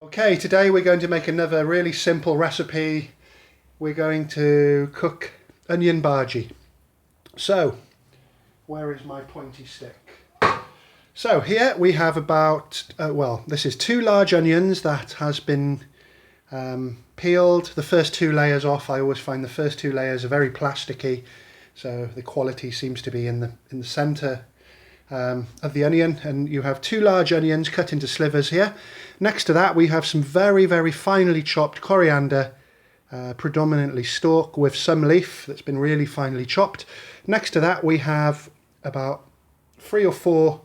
Okay, today we're going to make another really simple recipe. We're going to cook onion bhaji. So, where is my pointy stick? So here we have about, this is 2 large onions that has been peeled. The first 2 layers off. I always find the first 2 layers are very plasticky, so the quality seems to be in the centre of the onion. And you have 2 large onions cut into slivers here. Next to that we have some very, very finely chopped coriander, predominantly stalk with some leaf that's been really finely chopped. Next to that we have about 3 or 4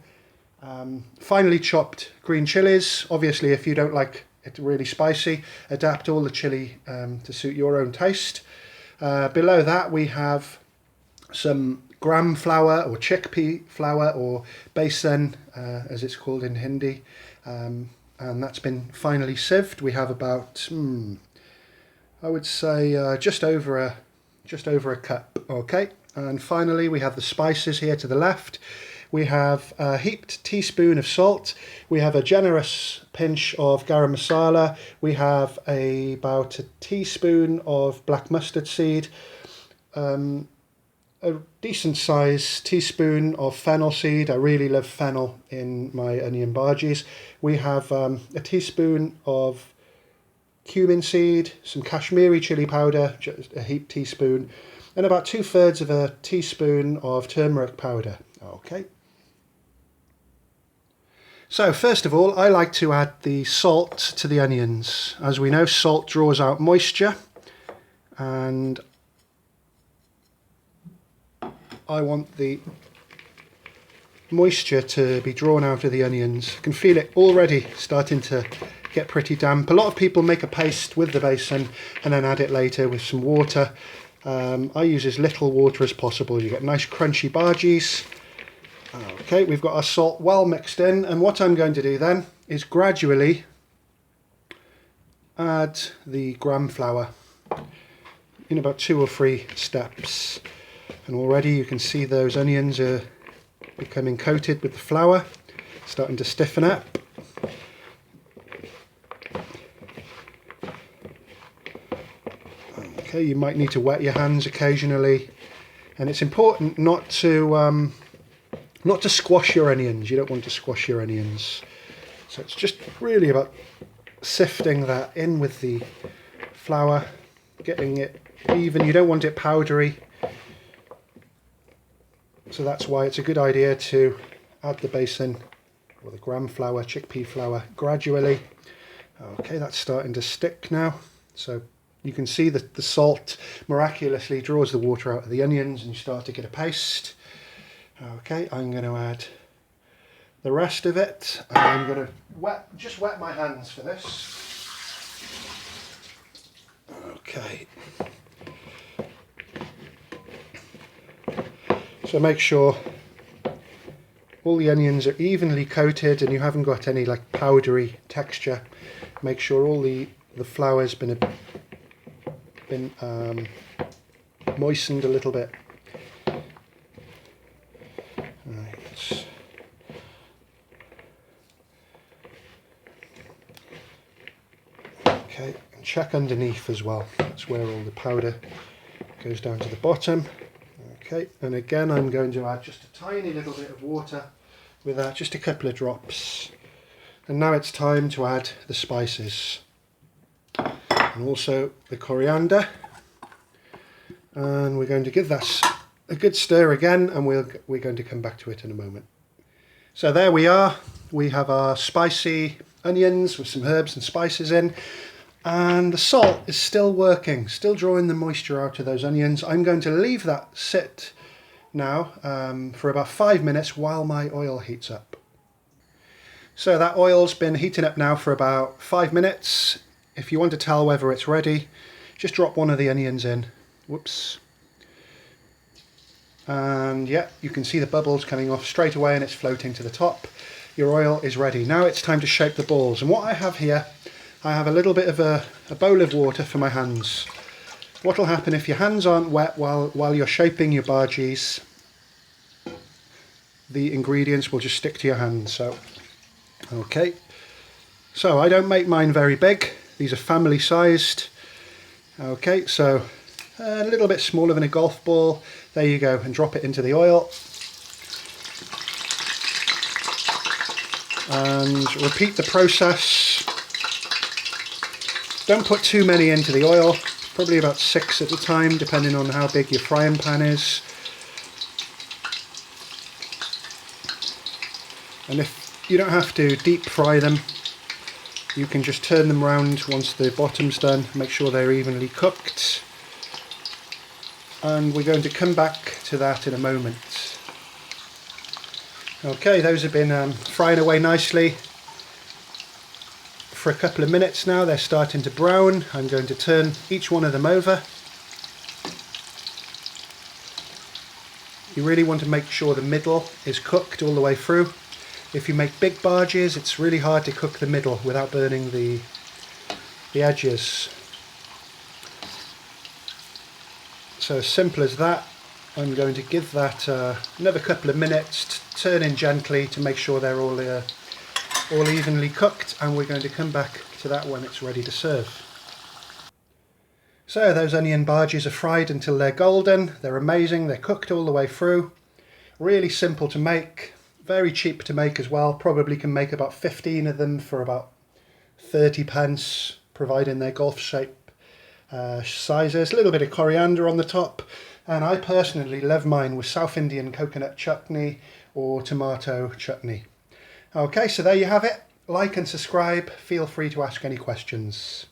finely chopped green chilies. Obviously, if you don't like it really spicy, adapt all the chili to suit your own taste. Below that we have some gram flour or chickpea flour, or besan as it's called in Hindi, and that's been finely sieved. We have about I would say just over a cup. Okay, and finally we have the spices here to the left. We have a heaped teaspoon of salt. We have a generous pinch of garam masala. We have about a teaspoon of black mustard seed, a decent sized teaspoon of fennel seed. I really love fennel in my onion bhajis. We have a teaspoon of cumin seed, some Kashmiri chili powder, just a heaped teaspoon, and about 2/3 of a teaspoon of turmeric powder. Okay. So first of all, I like to add the salt to the onions. As we know, salt draws out moisture, and I want the moisture to be drawn out of the onions. I can feel it already starting to get pretty damp. A lot of people make a paste with the besan and then add it later with some water. I use as little water as possible. You get nice crunchy bhajis. Okay, we've got our salt well mixed in, and what I'm going to do then is gradually add the gram flour in about 2 or 3 steps. And already you can see those onions are becoming coated with the flour, starting to stiffen up. Okay, you might need to wet your hands occasionally, and it's important not to squash your onions. You don't want to squash your onions. So it's just really about sifting that in with the flour, getting it even. You don't want it powdery. So that's why it's a good idea to add the besan or the gram flour, chickpea flour, gradually. Okay, that's starting to stick now. So you can see that the salt miraculously draws the water out of the onions and you start to get a paste. Okay, I'm going to add the rest of it. I'm going to just wet my hands for this. Okay. So make sure all the onions are evenly coated and you haven't got any like powdery texture. Make sure all the flour's been moistened a little bit. Right. Okay, and check underneath as well. That's where all the powder goes down to the bottom. Okay, and again I'm going to add just a tiny little bit of water with that, just a couple of drops. And now it's time to add the spices and also the coriander, and we're going to give that a good stir again, and we're going to come back to it in a moment. So there we are. We have our spicy onions with some herbs and spices in, and the salt is still working, still drawing the moisture out of those onions. I'm going to leave that sit now for about 5 minutes while my oil heats up. So that oil's been heating up now for about 5 minutes. If you want to tell whether it's ready, just drop one of the onions in. Whoops. And yeah, you can see the bubbles coming off straight away and it's floating to the top. Your oil is ready. Now it's time to shape the balls. And what I have here, I have a little bit of a bowl of water for my hands. What will happen if your hands aren't wet while you're shaping your bhajis, the ingredients will just stick to your hands. So, okay, So I don't make mine very big. These are family sized. Okay, so a little bit smaller than a golf ball. There you go, and drop it into the oil. And repeat the process. Don't put too many into the oil, probably about 6 at a time, depending on how big your frying pan is. And if you don't have to deep fry them, you can just turn them round once the bottom's done, make sure they're evenly cooked. And we're going to come back to that in a moment. Okay, those have been frying away nicely for a couple of minutes now. They're starting to brown. I'm going to turn each one of them over. You really want to make sure the middle is cooked all the way through. If you make big bhajis, it's really hard to cook the middle without burning the edges. So as simple as that. I'm going to give that another couple of minutes, turning gently to make sure they're all evenly cooked, and we're going to come back to that when it's ready to serve. So those onion bhajis are fried until they're golden. They're amazing, they're cooked all the way through. Really simple to make. Very cheap to make as well. Probably can make about 15 of them for about 30 pence, providing they're golf shape sizes. A little bit of coriander on the top, and I personally love mine with South Indian coconut chutney or tomato chutney. Okay, so there you have it. Like and subscribe. Feel free to ask any questions.